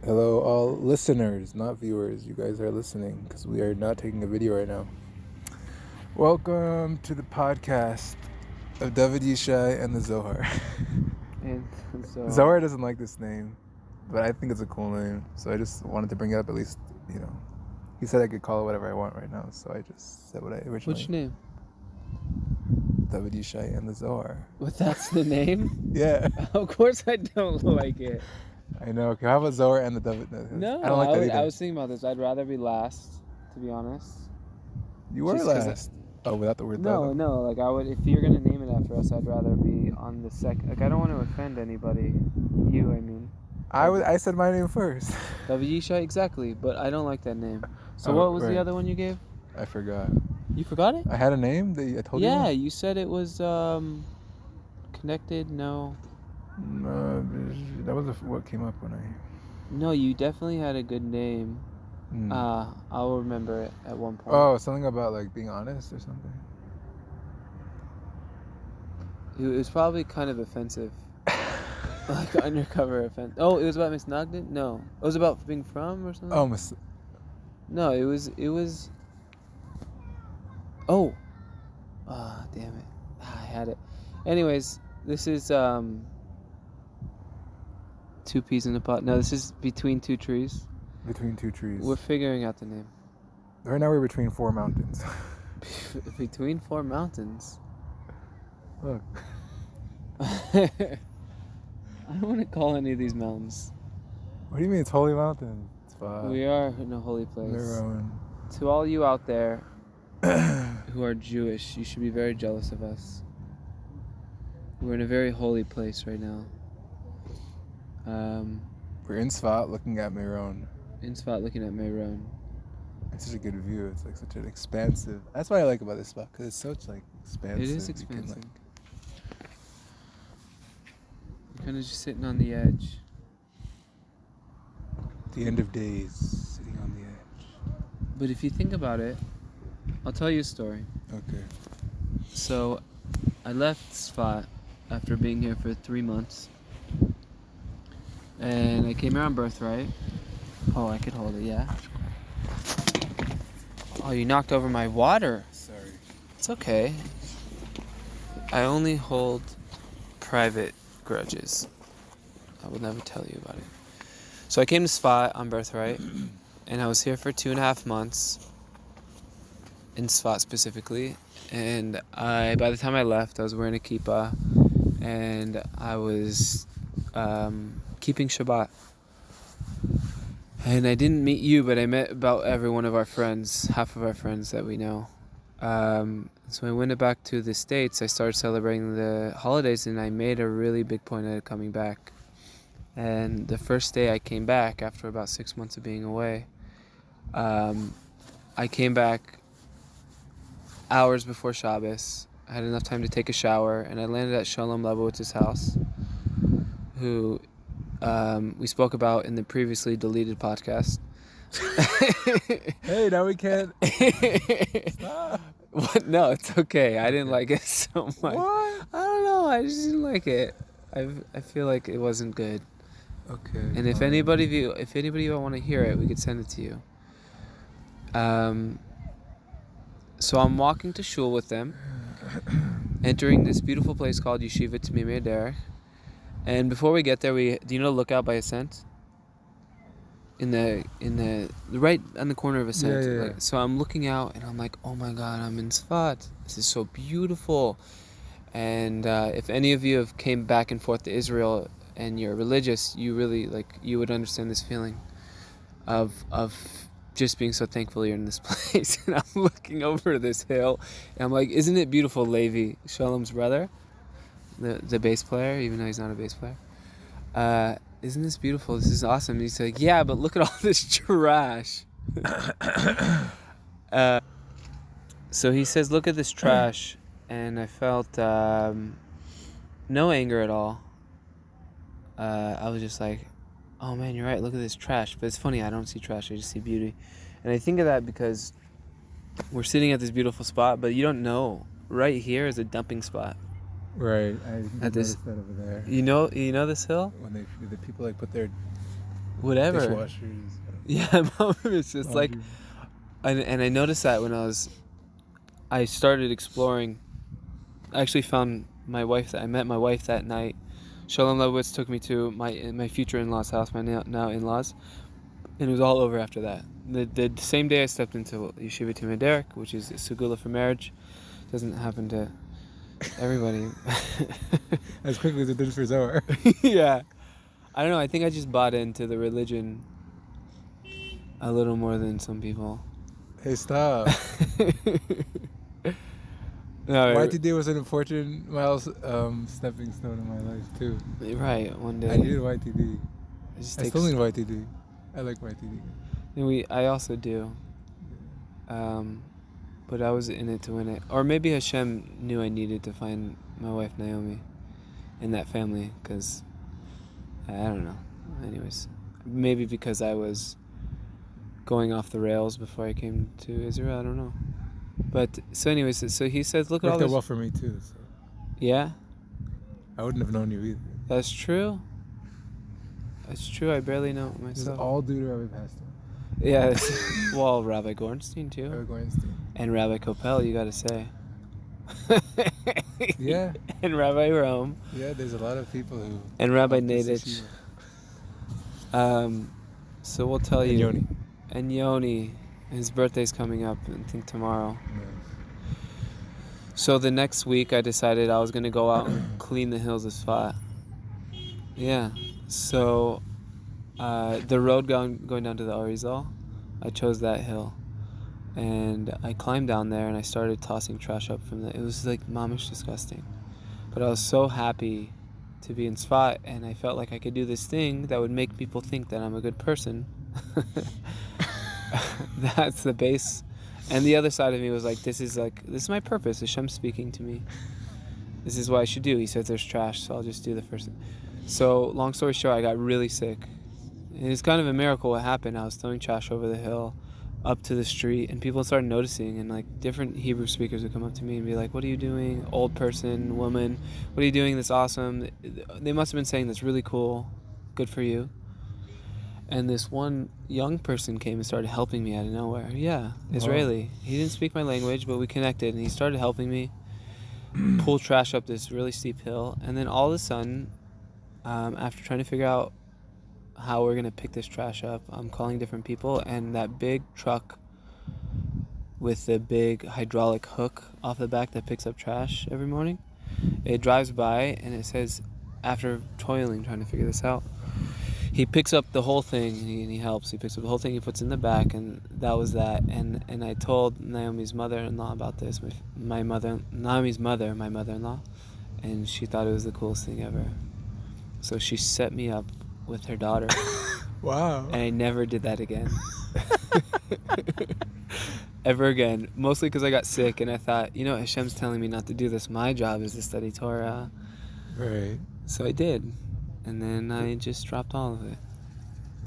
Hello, all listeners, not viewers. You guys are listening because we are not taking a video right now. Welcome to the podcast of David Yishai and the Zohar. And so Zohar doesn't like this name, but I think it's a cool name, so I just wanted to bring it up at least, He said I could call it whatever I want right now, so I just said what I originally... Which name? David Yishai and the Zohar. What, that's the name? Yeah. Of course I don't like it. I know. Okay, how about Zohar and the David? No, I don't like that either. I was thinking about this. I'd rather be last, to be honest. You were Just 'cause last. Oh, without the word No, David? no, like I would, if you're gonna name it after us, I'd rather be on the second. Like I don't want to offend anybody. You, I mean. I said my name first. Davidisha, exactly, but I don't like that name. So Oh, what was right. the other one you gave? I forgot. You forgot it? I had a name that I told you? Yeah, you said it was connected. No. No, that was what came up when I... No, you definitely had a good name. I'll remember it at one point. Oh, something about like being honest or something. It was probably kind of offensive. Like undercover offense. Oh, it was about Miss Nogden? No. It was about being from or something? Oh, No, it was Oh. Ah, damn it. I had it. Anyways, this is Two Peas in a Pot. No, this is Between Two Trees. Between Two Trees. We're figuring out the name. Right now we're between four mountains. Between four mountains. Look. I don't want to call any of these mountains. What do you mean it's Holy Mountain? It's fine. We are in a holy place. Meron. To all you out there who are Jewish, you should be very jealous of us. We're in a very holy place right now. We're in Svat looking at Meron. In Svat looking at Meron. It's such a good view. It's like such an expansive... That's what I like about this spot, because it's such like expansive. It is You can, expansive. We're kind of just sitting on the edge. The end of days, sitting on the edge. But if you think about it, I'll tell you a story. Okay. So, I left Svat after being here for 3 months. And I came here on birthright. Oh, I could hold it, yeah. Oh, you knocked over my water. Sorry. It's okay. I only hold private grudges. I will never tell you about it. So I came to Svat on birthright, and I was here for 2.5 months, in Svat specifically. And by the time I left, I was wearing a kippah, and I was keeping Shabbat. And I didn't meet you, but I met about every one of our friends, half of our friends that we know. So I went back to the States. I started celebrating the holidays, and I made a really big point of coming back. And the first day I came back, after about 6 months of being away, I came back hours before Shabbos. I had enough time to take a shower, and I landed at Shalom Lebowitz's house, who we spoke about in the previously deleted podcast. Hey, now we can't... Stop. What? No, it's okay. I didn't like it so much. What? I don't know. I just didn't like it. I feel like it wasn't good. Okay. And if anybody of you want to hear it, we could send it to you. So I'm walking to shul with them, entering this beautiful place called Yeshiva Tamimei Derech. And before we get there, do you know Lookout by Ascent? In the right on the corner of Ascent. Yeah. Like, so I'm looking out, and I'm like, oh my God, I'm in Sfat. This is so beautiful. And if any of you have came back and forth to Israel and you're religious, you really you would understand this feeling of just being so thankful you're in this place. And I'm looking over this hill, and I'm like, isn't it beautiful, Levi, Shalom's brother, the bass player, even though he's not a bass player? Isn't this beautiful? This is awesome. And he's like, yeah, but look at all this trash. So he says, look at this trash. And I felt no anger at all. I was just like, oh man, you're right, look at this trash. But it's funny, I don't see trash, I just see beauty. And I think of that because we're sitting at this beautiful spot, but you don't know. Right here is a dumping spot. Right. I At this- noticed that over there. You know this hill? When the people like put their whatever. Dishwashers. Yeah, it's just like, laundry. and I noticed that when I started exploring. I actually found my wife. I met my wife that night. Shalom Lebowitz took me to my future in-laws' house, my now in-laws, and it was all over after that. The same day I stepped into Yeshiva Timei Derek, which is Segula for marriage. Doesn't happen to everybody. As quickly as it did for Zohar. Yeah. I don't know. I think I just bought into the religion a little more than some people. Hey, stop. No, YTD was an important stepping stone in my life too. right. One day I needed YTD. it just I takes. still need YTD. I like YTD. I also do. But I was in it to win it. Or maybe Hashem knew I needed to find my wife Naomi in that family, because I don't know. Anyways, maybe because I was going off the rails before I came to Israel. I don't know. But so anyways, so he says, look at all Worked out this. well for me too. So Yeah, I wouldn't have known you either. that's true. That's true. I barely know This is myself. all due to Rabbi Pastor. Yeah. Well, Rabbi Gorenstein too. Rabbi Gorenstein. And Rabbi Koppel, you gotta say. Yeah. And Rabbi Rome. Yeah, there's a lot of people who. And Rabbi helped this Nadich. yeshiva. So we'll tell And you. Yoni. And Yoni. His birthday's coming up, I think tomorrow. Nice. So the next week I decided I was gonna go out and clean the hills of Sfat. Yeah. So the road going down to the Arizal, I chose that hill. And I climbed down there and I started tossing trash up from it. It was like mamish disgusting. But I was so happy to be in Sfat, and I felt like I could do this thing that would make people think that I'm a good person. That's the base. And the other side of me was like, this is my purpose. Hashem's speaking to me. This is what I should do. He says there's trash, so I'll just do the first thing. So long story short, I got really sick. And it's kind of a miracle what happened. I was throwing trash over the hill, up to the street, and people started noticing, and like different Hebrew speakers would come up to me and be like, what are you doing? Old person, woman, what are you doing? That's awesome. They must have been saying that's really cool. Good for you. And this one young person came and started helping me out of nowhere. Yeah, Israeli. He didn't speak my language, but we connected, and he started helping me pull trash up this really steep hill. And then all of a sudden, after trying to figure out how we're going to pick this trash up, I'm calling different people, and that big truck with the big hydraulic hook off the back that picks up trash every morning, it drives by, and it says, after toiling trying to figure this out, he picks up the whole thing, and he helps. He picks up the whole thing, he puts it in the back, and that was that. And I told Naomi's mother-in-law about this, Naomi's mother, my mother-in-law, and she thought it was the coolest thing ever. So she set me up with her daughter. Wow. And I never did that again. Ever again. Mostly because I got sick, and I thought, Hashem's telling me not to do this. My job is to study Torah. Right. So I did. And then I just dropped all of it.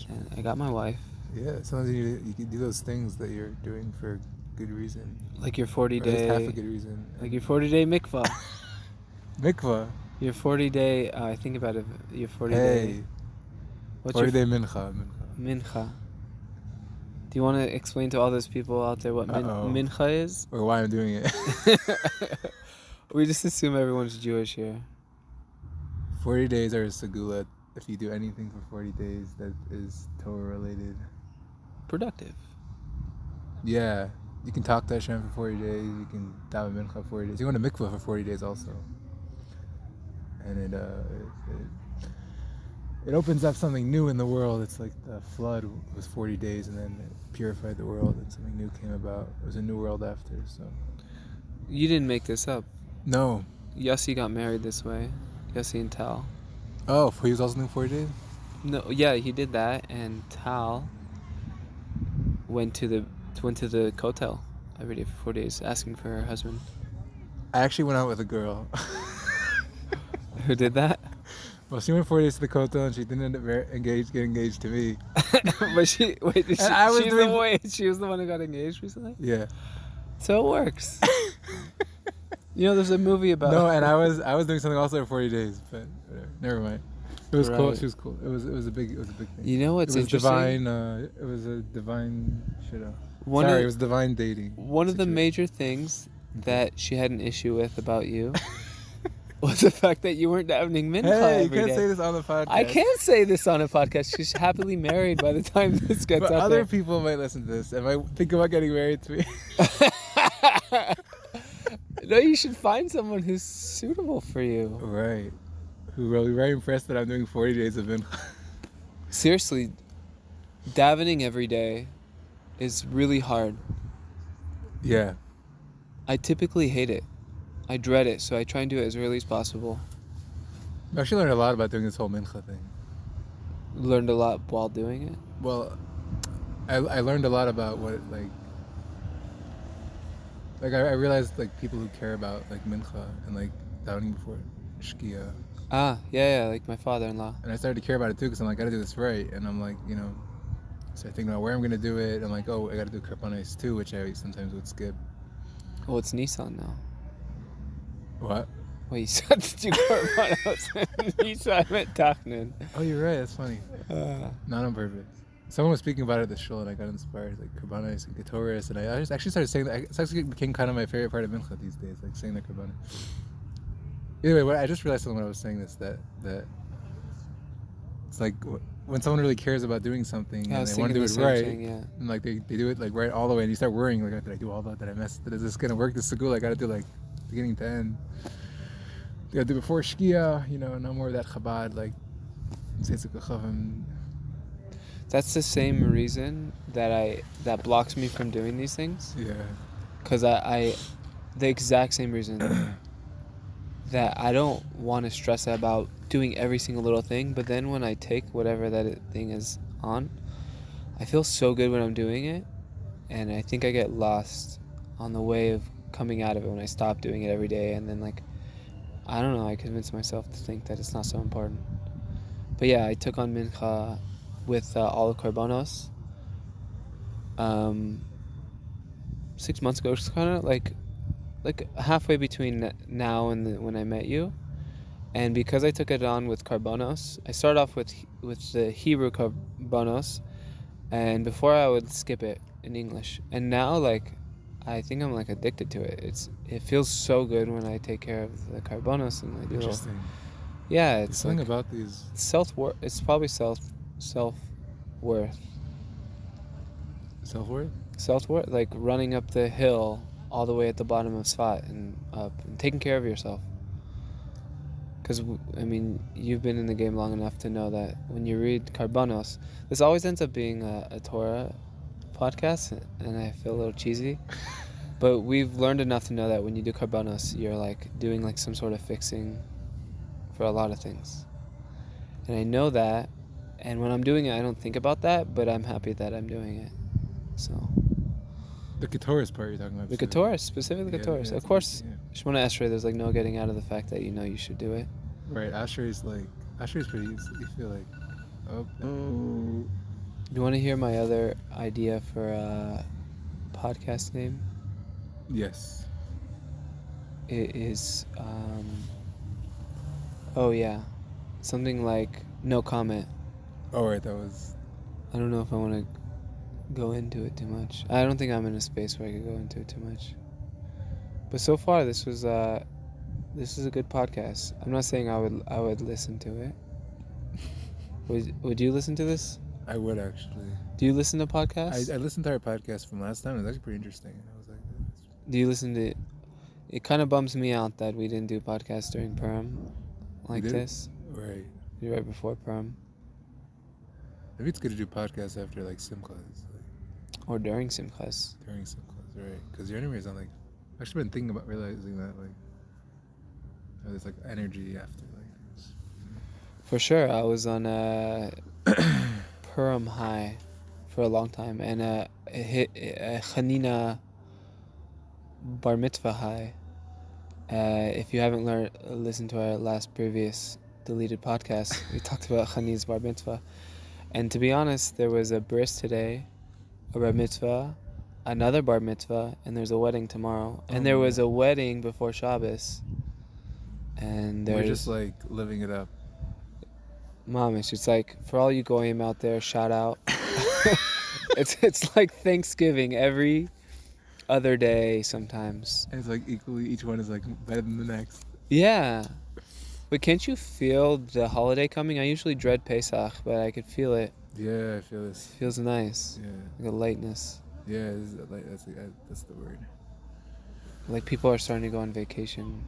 And I got my wife. Yeah, sometimes you can do those things that you're doing for good reason. Like your Or at least 40-day... half a good reason. Like your 40-day mikvah. Mikvah. Your 40-day... I think about it. Your 40-day... Hey. What's 40-day mincha. Mincha. Do you want to explain to all those people out there what mincha is? Or why I'm doing it. We just assume everyone's Jewish here. 40 days are a segula. If you do anything for 40 days that is Torah related. Productive. Yeah. You can talk to Hashem for 40 days. You can daven mincha for 40 days. You go to mikvah for 40 days also. And it opens up something new in the world. It's like the flood was 40 days and then it purified the world and something new came about. It was a new world after, so. You didn't make this up. No. Yossi got married this way. Yossi and Tal. Oh, he was also doing 40 days? No, yeah, he did that, and Tal went to the Kotel every day for 4 days, asking for her husband. I actually went out with a girl. Who did that? Well, she went 4 days to the Kotel and she didn't end up get engaged to me. But she was the one who got engaged recently? Yeah. So it works. There's a movie about... No, and I was doing something also for 40 days, but whatever. Never mind. It was cool. Right. She was cool. It was a big thing. You know what's it was interesting? divine. It was a divine. One Sorry, of it was divine dating. one of the situation. major things Okay. that she had an issue with about you was the fact that you weren't davening mincha Hey, you every can't day. say this on the podcast. I can't say this on a podcast. She's happily married by the time this gets But up other there. people might listen to this and might think about getting married to me. No, you should find someone who's suitable for you. Right. Who will be very impressed that I'm doing 40 days of mincha. Seriously, davening every day is really hard. Yeah. I typically hate it. I dread it, so I try and do it as early as possible. I actually learned a lot about doing this whole mincha thing. Learned a lot while doing it. Well, I learned a lot about what I realized like people who care about like mincha and like davening before shkia, Ah, yeah, like my father-in-law. and I started to care about it too because I'm like, I gotta do this right, and I'm like, so I think about where I'm gonna do it. I'm like, oh, I gotta do karbanos too, which I sometimes would skip. Oh, it's Nissan now. What? Wait, you said that you Karbanos and Nissan meant Tachnin. Oh, you're right. That's funny. Uh, Not on purpose. Someone was speaking about it at the show, and I got inspired, like karbanos and ketoris, and I just actually started saying that. It actually became kind of my favorite part of mincha these days, like saying the karbanos. Anyway, I just realized something when I was saying this that it's like when someone really cares about doing something I and was they want to thinking do the it same right, thing, yeah. and like they do it like right all the way, and you start worrying like, did I do all that? Did I mess? Is this gonna work? This segula I gotta do like beginning to end. You gotta do before shkia, no more of that Chabad like. That's the same reason that blocks me from doing these things. Yeah. Because the exact same reason that I don't want to stress about doing every single little thing, but then when I take whatever that thing is on, I feel so good when I'm doing it, and I think I get lost on the way of coming out of it when I stop doing it every day, and then like, I don't know, I convince myself to think that it's not so important. But yeah, I took on mincha with all the karbanos 6 months ago. It's kind of like halfway between now and when I met you. And because I took it on with karbanos, I started off with the Hebrew karbanos, and before I would skip it in English. And now like I think I'm like addicted to it. It feels so good when I take care of the karbanos and I do. Interesting. Yeah, There's it's something like about these self-worth. It's probably self-worth. self-worth. Self-worth, like running up the hill all the way at the bottom of Sfat and up and taking care of yourself. Because, I mean, you've been in the game long enough to know that when you read Karbanos, this always ends up being a Torah podcast, and I feel a little cheesy. But we've learned enough to know that when you do Karbanos, you're like doing like some sort of fixing for a lot of things. And I know that, and when I'm doing it, I don't think about that, but I'm happy that I'm doing it. So The Ketoris part you're talking about. the Ketoris, specifically the Ketoris. Of course, Yeah. Shemona Esrei, there's like no getting out of the fact that you should do it. Right. Ashray's pretty easy. You feel like, oh. You want to hear my other idea for a podcast name? Yes. It is, oh yeah, something like no comment. Oh, right. That was. I don't know if I want to go into it too much. I don't think I'm in a space where I could go into it too much. But so far, this is a good podcast. I'm not saying I would listen to it. Would you listen to this? I would actually. Do you listen to podcasts? I listened to our podcast from last time. It was actually pretty interesting. And I was like, Do you listen to? It kind of bums me out that we didn't do podcasts during Purim like did? this. right. Right before Purim Maybe it's good to do podcasts after like Simchas, like or during Simchas. during Simchas, right? Because your energy is on like. I've actually been thinking about realizing that like. There's like energy after like. For sure, I was on a Purim high for a long time, and a Chanina bar mitzvah high. If you haven't listened to our last previous deleted podcast, we talked about Chanina's bar mitzvah. And to be honest, there was a bris today, a bar mitzvah, another bar mitzvah, and there's a wedding tomorrow. And there was a wedding before Shabbos. And We're there's just like living it up. Mamish. It's like, for all you goyim out there, shout out. It's like Thanksgiving every other day sometimes. And it's like equally, each one is like better than the next. Yeah. But can't you feel the holiday coming? I usually dread Pesach, but I could feel it. Yeah, I feel this. It feels nice. Yeah, Like a lightness. yeah, like that's the word. Like people are starting to go on vacation.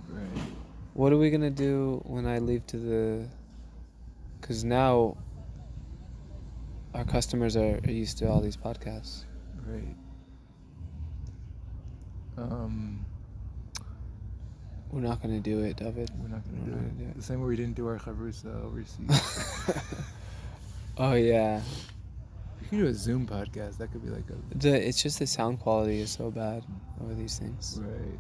Right. What are we going to do when I leave to the... Because now our customers are used to all these podcasts. Right. We're not going to do it, David. We're not We're gonna not do gonna it. The same way we didn't do our chavrusa overseas. Oh, yeah. We could do a Zoom podcast. That could be like a It's just the sound quality is so bad over these things. right.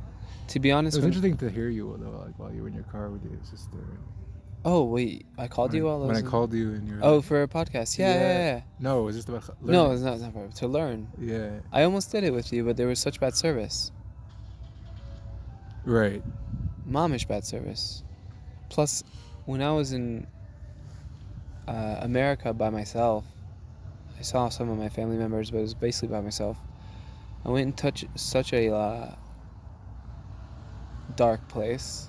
To be It honest, was when... interesting to hear you though, like while you were in your car with your sister. Oh, wait. I called you while I was... When I in- called you and you were Oh, like, for a podcast. Yeah. No, it was just about learning. No, it's not for... To learn. Yeah. I almost did it with you, but there was such bad service. Right. Momish bad service. Plus, when I was in America by myself, I saw some of my family members, but it was basically by myself. I went in such a dark place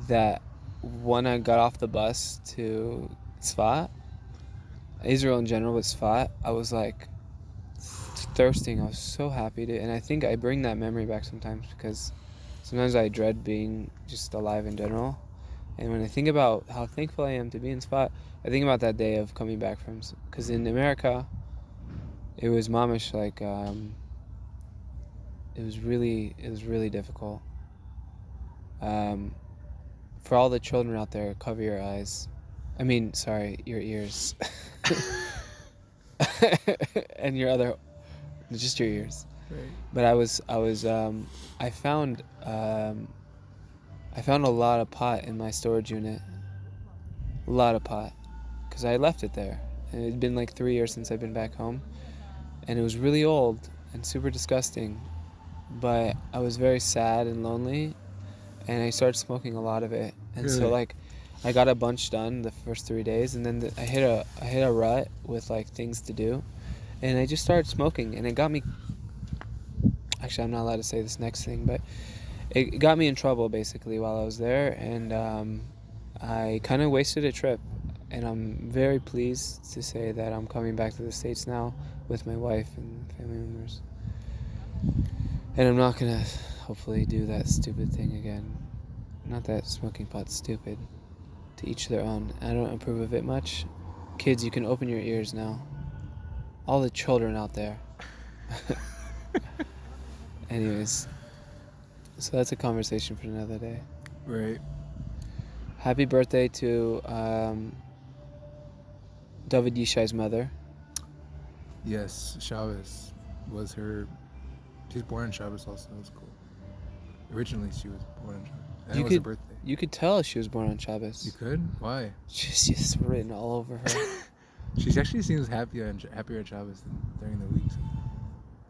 that when I got off the bus to Tzfat, Israel in general, but Tzfat, I was like thirsting. I was so happy to, and I think I bring that memory back sometimes because sometimes I dread being just alive in general. And when I think about how thankful I am to be in Tzfat, I think about that day of coming back from, because in America, it was mamish, like, it was really difficult. For all the children out there, cover your eyes. I mean, sorry, your ears. And just your ears. Right. But I found a lot of pot in my storage unit. A lot of pot. Because I left it there. And it had been like 3 years since I've been back home. And it was really old and super disgusting. But I was very sad and lonely. And I started smoking a lot of it. And so Really? like I got a bunch done the first 3 days. And then I hit a rut with like things to do. And I just started smoking. And it got me... Actually, I'm not allowed to say this next thing, but it got me in trouble basically while I was there, and I kind of wasted a trip. And I'm very pleased to say that I'm coming back to the States now with my wife and family members. And I'm not gonna hopefully do that stupid thing again. Not that smoking pot's stupid. To each their own. I don't approve of it much. Kids, you can open your ears now. All the children out there. Anyways, so that's a conversation for another day. Right. Happy birthday to David Yishai's mother. Yes, Shabbos was her. She was born on Shabbos also. That was cool. Originally, she was born on Shabbos. And it was her birthday. You could tell she was born on Shabbos. You could? Why? She's just written all over her. She actually seems happier on Shabbos than during the weeks.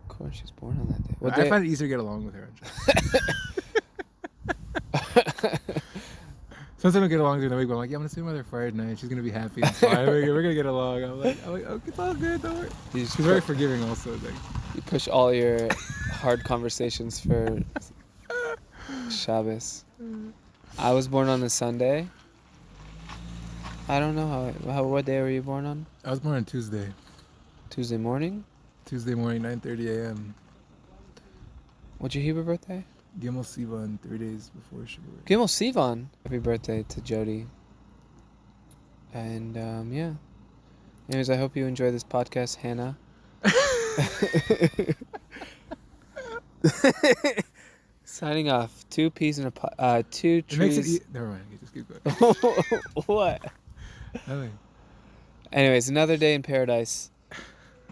Of course, she's born on that day. I find it easier to get along with her on Shabbos. Sometimes I don't get along during the week, but I'm like, yeah, I'm gonna see my mother Friday night. She's gonna be happy. And fine. We're gonna get along. I'm like, okay, it's all good. Don't worry. She's very forgiving, also. Like, you push all your hard conversations for Shabbos. I was born on a Sunday. I don't know what day were you born on? I was born on Tuesday. Tuesday morning? Tuesday morning, 9:30 a.m. What's your Hebrew birthday? Gimel Sivan, 3 days before Shavuot. Gimel Sivan. Happy birthday to Jody. And yeah. Anyways, I hope you enjoy this podcast, Hannah. Signing off. 2 peas in a pot. 2 trees. It makes it never mind. You just keep going. What? Nothing. Anyways, another day in paradise.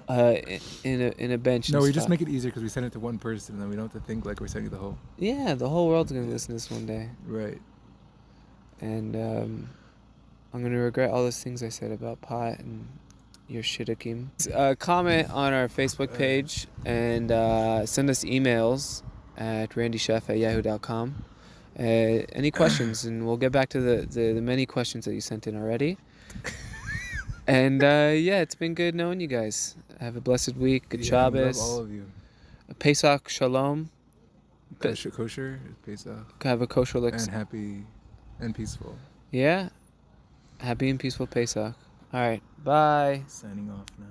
In a bench. No, in we just Sfa. make it easier because we send it to one person, and then we don't have to think like we're sending the whole. Yeah, the whole world's gonna listen to this one day, Right. and I'm gonna regret all those things I said about pot and your shidduchim. Comment on our Facebook page and send us emails at randychef@yahoo.com. Any questions, and we'll get back to the many questions that you sent in already. And yeah, it's been good knowing you guys. Have a blessed week. Good Yeah, we love Shabbos. all of you. Pesach Shalom. Kosher, Pesach, Have a kosher and happy and peaceful. Yeah. Happy and peaceful Pesach. All right. Bye. Signing off now.